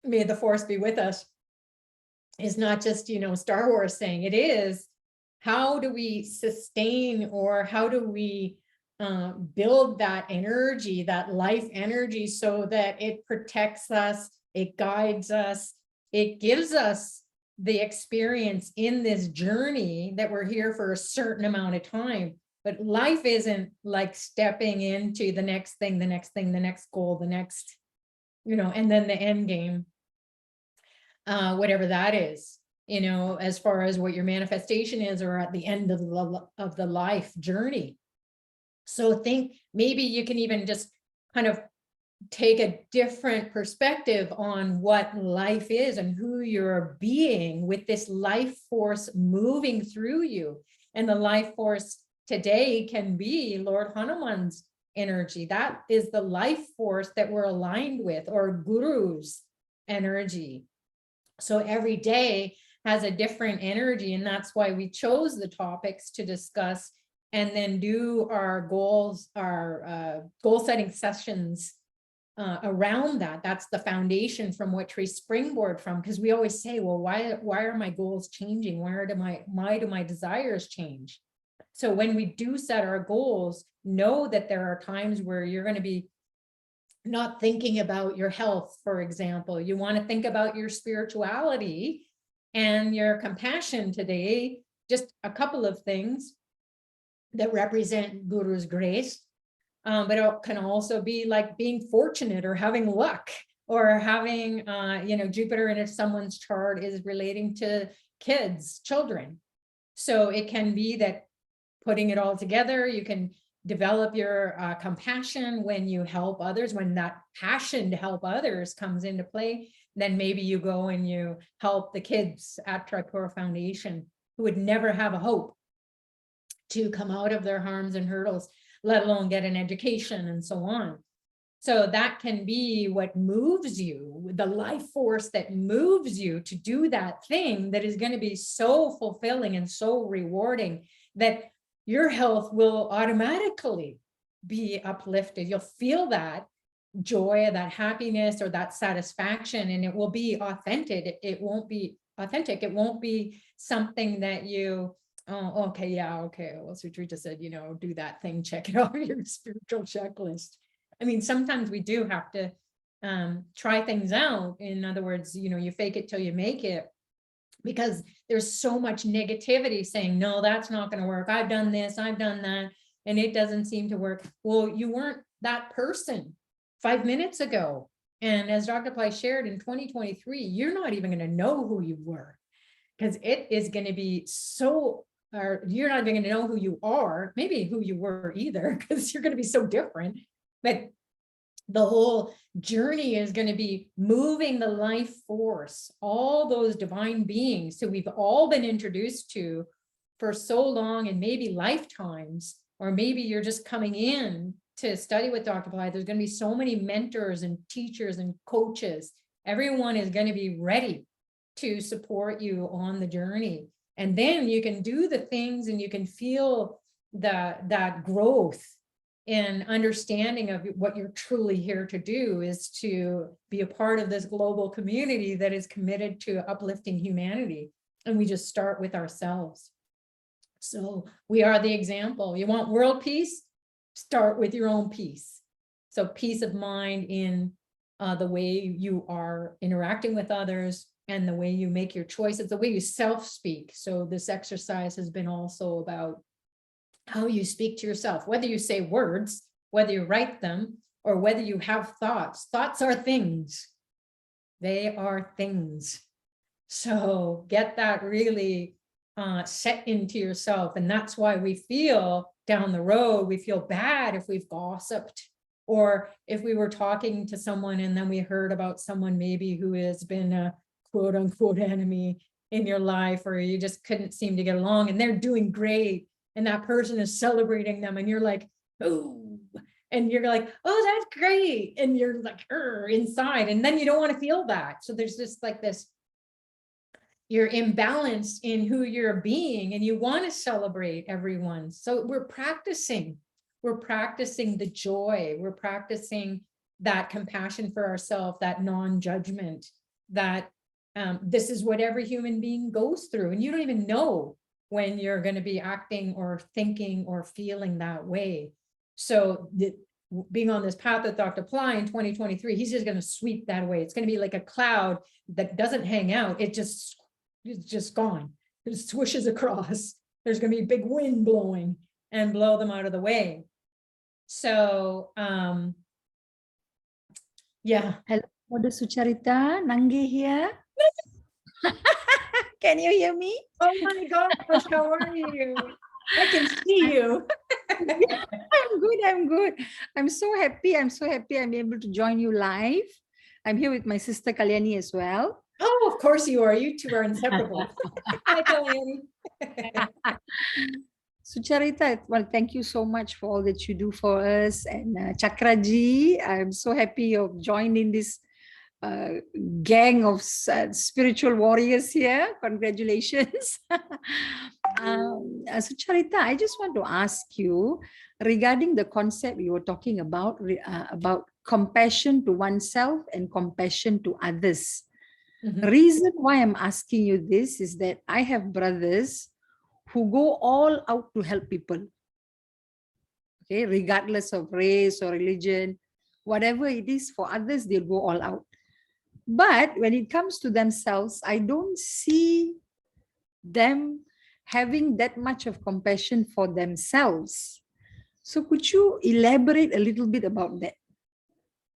may the force be with us. Is not just, Star Wars saying it is. How do we sustain, or how do we build that energy, that life energy, so that it protects us, it guides us, it gives us the experience in this journey that we're here for a certain amount of time. But life isn't like stepping into the next thing, the next goal, the next, and then the end game. Whatever that is, as far as what your manifestation is, or at the end of the life journey. So think maybe you can even just kind of take a different perspective on what life is and who you're being, with this life force moving through you. And the life force today can be Lord Hanuman's energy. That is the life force that we're aligned with, or Guru's energy. So every day has a different energy, and that's why we chose the topics to discuss, and then do our goals, our goal setting sessions around that. That's the foundation from which we springboard from, because we always say, well, why are my goals changing? Why do my desires change? So when we do set our goals, know that there are times where you're going to be not thinking about your health, for example. You want to think about your spirituality and your compassion today. Just a couple of things that represent Guru's grace. But it can also be like being fortunate, or having luck, or having, Jupiter in someone's chart is relating to children. So it can be that putting it all together, you can develop your compassion, when you help others, when that passion to help others comes into play, then maybe you go and you help the kids at Tripura Foundation who would never have a hope to come out of their harms and hurdles, let alone get an education and so on. So that can be what moves you, the life force that moves you to do that thing that is going to be so fulfilling and so rewarding that your health will automatically be uplifted. You'll feel that joy, that happiness, or that satisfaction, and it will be authentic. It won't be authentic. It won't be something that you, oh, okay, yeah, okay. Well, Sutrita said, you know, do that thing, check it off your spiritual checklist. I mean, sometimes we do have to try things out. In other words, you know, you fake it till you make it, because there's so much negativity saying, no, that's not going to work. I've done this, I've done that, and it doesn't seem to work. Well, you weren't that person 5 minutes ago. And as Dr. Pillai shared, in 2023, you're not even going to know who you were, because it is going to be so, or you're not even going to know who you are, maybe who you were either, because you're going to be so different. But the whole journey is going to be moving the life force, all those divine beings who we've all been introduced to for so long, and maybe lifetimes, or maybe you're just coming in to study with Dr. Pillai. There's going to be so many mentors and teachers and coaches. Everyone is going to be ready to support you on the journey. And then you can do the things and you can feel that growth and understanding of what you're truly here to do, is to be a part of this global community that is committed to uplifting humanity. And we just start with ourselves. So we are the example. You want world peace? Start with your own peace. So peace of mind in the way you are interacting with others, and the way you make your choices, the way you self-speak. So this exercise has been also about how you speak to yourself, whether you say words, whether you write them, or whether you have thoughts. Thoughts are things. They are things. So get that really set into yourself. And that's why we feel down the road, we feel bad if we've gossiped, or if we were talking to someone and then we heard about someone maybe who has been a quote unquote enemy in your life, or you just couldn't seem to get along, and they're doing great, and that person is celebrating them, and you're like, oh, and you're like, oh, that's great, and you're like inside, and then you don't want to feel that. So there's just like this, you're imbalanced in who you're being, and you want to celebrate everyone. So we're practicing the joy, we're practicing that compassion for ourselves, that non-judgment, that this is what every human being goes through, and you don't even know when you're going to be acting or thinking or feeling that way. So being on this path with Dr. Pillai in 2023, he's just going to sweep that away. It's going to be like a cloud that doesn't hang out. It's just gone. It swishes across. There's going to be a big wind blowing and blow them out of the way. So, yeah. Hello, Mother Sucharita, Nangi here. Can you hear me? Oh my gosh, how are you? I can see you. I'm good. I'm so happy. I'm able to join you live. I'm here with my sister Kalyani as well. Oh, of course you are. You two are inseparable. Hi, Kalyani. Sucharita, well, thank you so much for all that you do for us. And Chakraji, I'm so happy you've joined in this gang of spiritual warriors here. Congratulations. Sucharita, I just want to ask you regarding the concept you were talking about compassion to oneself and compassion to others. Mhm. Reason why I'm asking you this is that I have brothers who go all out to help people, okay, regardless of race or religion, whatever it is, for others, they'll go all out. But when it comes to themselves, I don't see them having that much of compassion for themselves. So could you elaborate a little bit about that?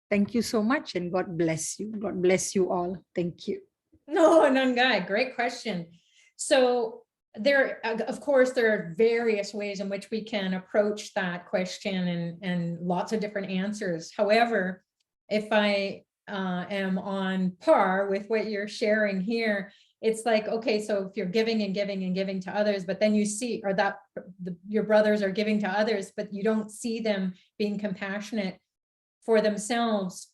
Thank you so much, and God bless you. God bless you all. Thank you. No, Nangai, great question. So of course, there are various ways in which we can approach that question and lots of different answers. However, if I am on par with what you're sharing here, it's like, okay, so if you're giving and giving and giving to others, but then you see, or that your brothers are giving to others, but you don't see them being compassionate for themselves,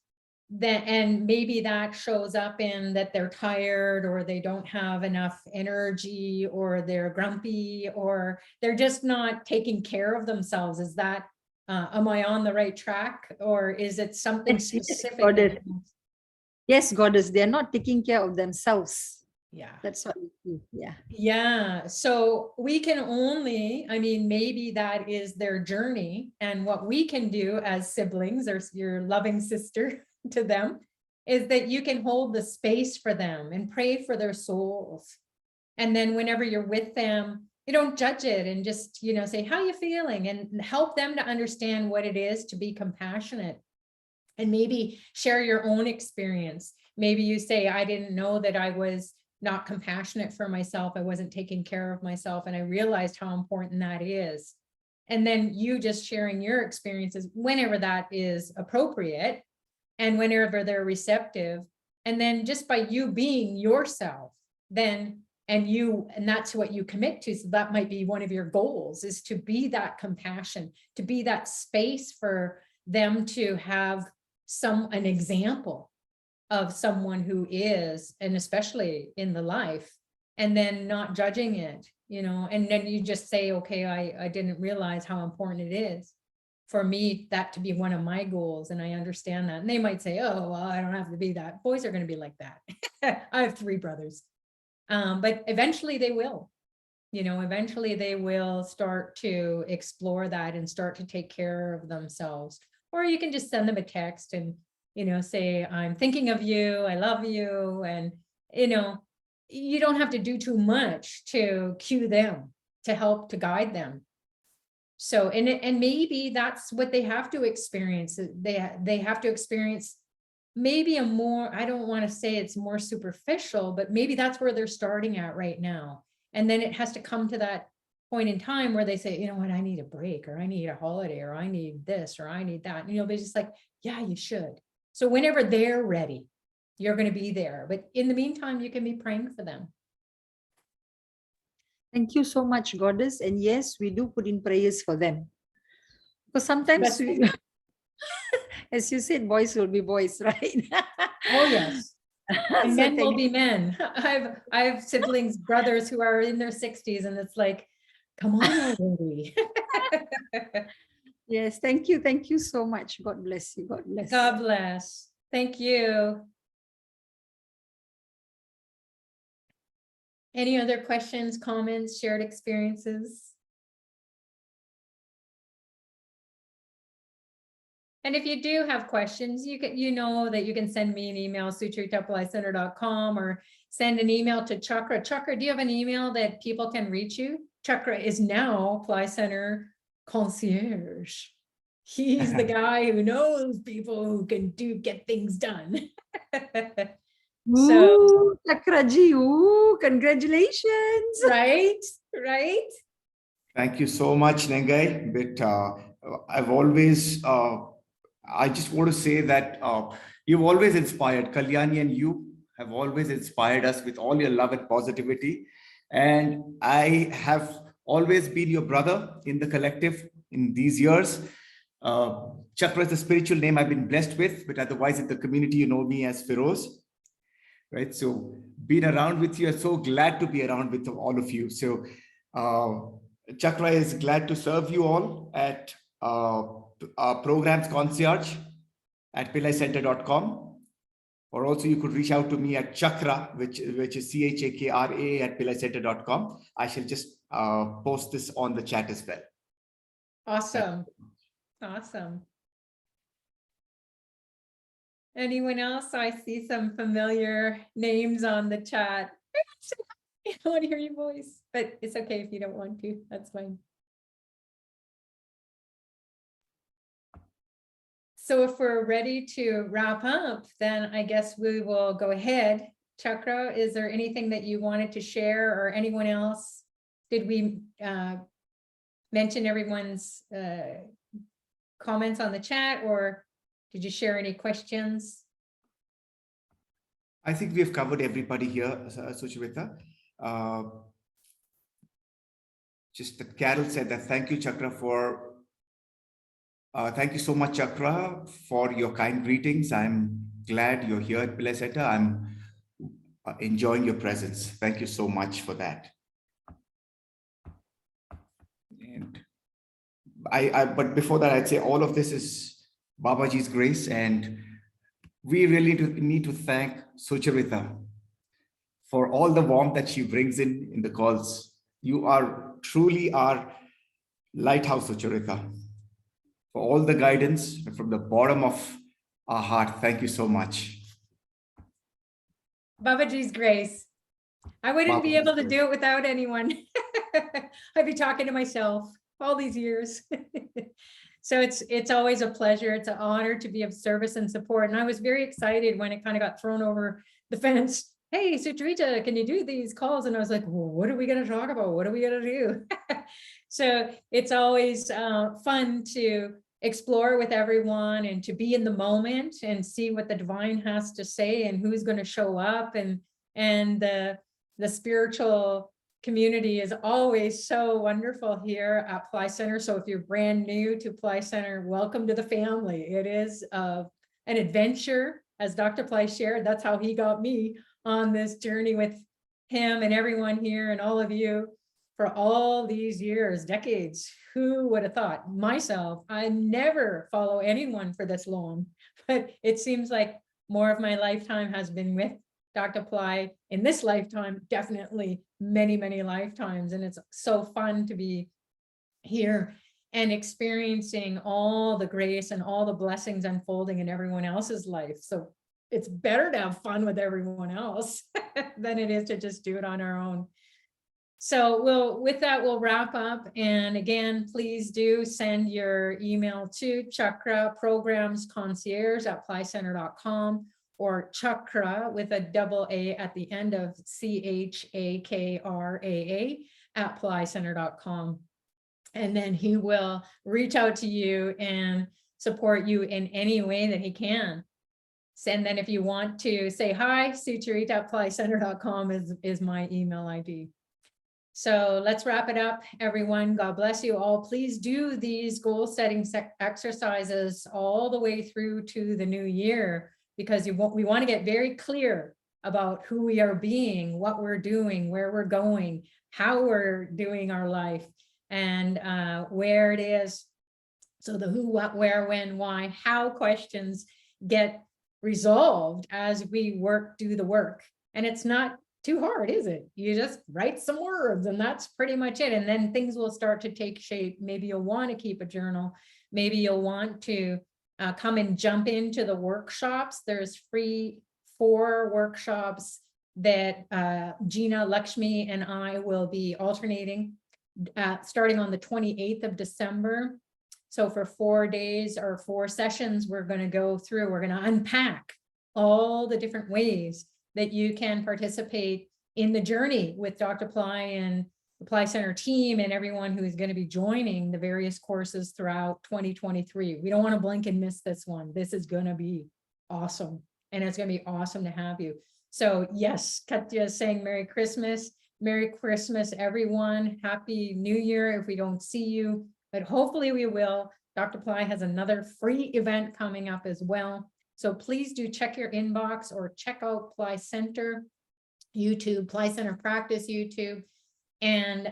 then, and maybe that shows up in that they're tired, or they don't have enough energy, or they're grumpy, or they're just not taking care of themselves. Is that, am I on the right track, or is it something Yes, yes, specific? goddess. Yes, goddess, they're not taking care of themselves. Yeah. That's what we do. Yeah. Yeah, so we can only, I mean, maybe that is their journey, and what we can do as siblings, or your loving sister to them, is that you can hold the space for them and pray for their souls. And then whenever you're with them, you don't judge it, and just, you know, say, how you feeling, and help them to understand what it is to be compassionate. And maybe share your own experience. Maybe you say, I didn't know that I was not compassionate for myself. I wasn't taking care of myself. And I realized how important that is. And then you just sharing your experiences whenever that is appropriate and whenever they're receptive. And then just by you being yourself, then, and that's what you commit to. So that might be one of your goals, is to be that compassion, to be that space for them to have an example of someone who is, and especially in the life, and then not judging it, you know, and then you just say, okay, I didn't realize how important it is for me, that to be one of my goals. And I understand that. And they might say, oh, well, I don't have to be that. Boys are going to be like that. I have 3 brothers. But eventually they will, you know, eventually they will start to explore that and start to take care of themselves. Or you can just send them a text and, you know, say, I'm thinking of you, I love you. And, you know, you don't have to do too much to cue them, to help to guide them. So, and maybe that's what they have to experience. They have to experience maybe a more, I don't want to say it's more superficial, but maybe that's where they're starting at right now. And then it has to come to that point in time where they say, you know what, I need a break, or I need a holiday, or I need this, or I need that. You know, they're just like, yeah, you should. So whenever they're ready, you're going to be there. But in the meantime, you can be praying for them. Thank you so much, goddess. And yes, we do put in prayers for them. Because sometimes we, as you said, boys will be boys, right? Oh, yes. And So men will thank be men. I have siblings, brothers who are in their 60s, and it's like, come on already. Yes, thank you. Thank you so much. God bless you. God bless. God bless. Thank you. Any other questions, comments, shared experiences? And if you do have questions, you know that you can send me an email, suchritapalaicenter.com, or send an email to Chakra. Chakra, do you have an email that people can reach you? Chakra is now Pillai Center concierge. He's the guy who knows people who can get things done. So, ooh, Chakraji, ooh, congratulations. right. Thank you so much, Nengai. But I've always, I just want to say that you've always inspired, Kalyani, and you have always inspired us with all your love and positivity. And I have always been your brother in the collective in these years. Chakra is the spiritual name I've been blessed with, but otherwise in the community, you know me as Feroz. Right. So being around with you, I'm so glad to be around with all of you. So Chakra is glad to serve you all at programs concierge at pillaicenter.com. Or also you could reach out to me at Chakra, which is CHAKRA at pillaicenter.com. I shall just post this on the chat as well. Awesome. Anyone else? I see some familiar names on the chat. I don't want to hear your voice, but it's okay if you don't want to. That's fine. So if we're ready to wrap up, then I guess we will go ahead. Chakra, is there anything that you wanted to share, or anyone else did we mention everyone's comments on the chat, or did you share any questions? I think we have covered everybody here, Sucharita. Just that Carol said that thank you, Chakra, for thank you so much, Chakra, for your kind greetings. I'm glad you're here at Pillai Center. I'm enjoying your presence. Thank you so much for that. And but before that, I'd say all of this is Babaji's grace, and we really need to thank Sucharita for all the warmth that she brings in the calls. You are truly our lighthouse, Sucharita, for all the guidance from the bottom of our heart. Thank you so much. Babaji's grace. I wouldn't be Babaji's able to grace. do it without anyone. I'd be talking to myself all these years. So it's always a pleasure. It's an honor to be of service and support. And I was very excited when it kind of got thrown over the fence. Hey, Sucharita, can you do these calls? And I was like, well, what are we going to talk about? What are we going to do? So it's always fun to explore with everyone and to be in the moment and see what the divine has to say and who's going to show up. And the spiritual community is always so wonderful here at Pillai Center. So if you're brand new to Pillai Center, welcome to the family. It is an adventure, as Dr. Pillai shared. That's how he got me on this journey with him and everyone here and all of you for all these years, decades. Who would have thought? Myself, I never follow anyone for this long, but it seems like more of my lifetime has been with Dr. Pillai in this lifetime, definitely many, many lifetimes. And it's so fun to be here and experiencing all the grace and all the blessings unfolding in everyone else's life. So it's better to have fun with everyone else than it is to just do it on our own. So with that, we'll wrap up. And again, please do send your email to Chakra Programs Concierge at PillaiCenter.com, or Chakra with a double A at the end of CHAKRAA at PillaiCenter.com. And then he will reach out to you and support you in any way that he can. And then if you want to say hi, Sucharita at PillaiCenter.com is my email ID. So let's wrap it up, everyone. God bless you all. Please do these goal setting exercises all the way through to the new year, because we want to get very clear about who we are being, what we're doing, where we're going, how we're doing our life, and where it is. So the who, what, where, when, why, how questions get resolved as we do the work. And it's not too hard, is it? You just write some words and that's pretty much it. And then things will start to take shape. Maybe you'll want to keep a journal. Maybe you'll want to come and jump into the workshops. There's free 4 workshops that Gina, Lakshmi, and I will be alternating starting on the 28th of December. So for 4 days or 4 sessions, we're going to go through, we're going to unpack all the different ways that you can participate in the journey with Dr. Pillai and the Pillai Center team and everyone who is going to be joining the various courses throughout 2023. We don't want to blink and miss this one. This is going to be awesome. And it's going to be awesome to have you. So yes, Katya is saying Merry Christmas. Merry Christmas, everyone. Happy New Year if we don't see you, but hopefully we will. Dr. Pillai has another free event coming up as well. So please do check your inbox or check out Pillai Center YouTube, Pillai Center Practice YouTube, and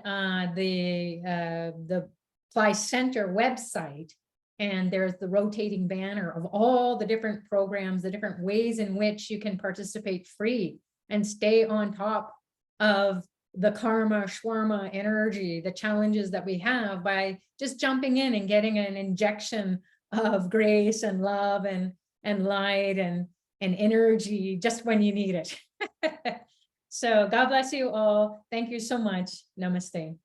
the Pillai Center website. And there's the rotating banner of all the different programs, the different ways in which you can participate free and stay on top of the karma, shwarma energy, the challenges that we have by just jumping in and getting an injection of grace and love and light and energy just when you need it. So God bless you all. Thank you so much. Namaste.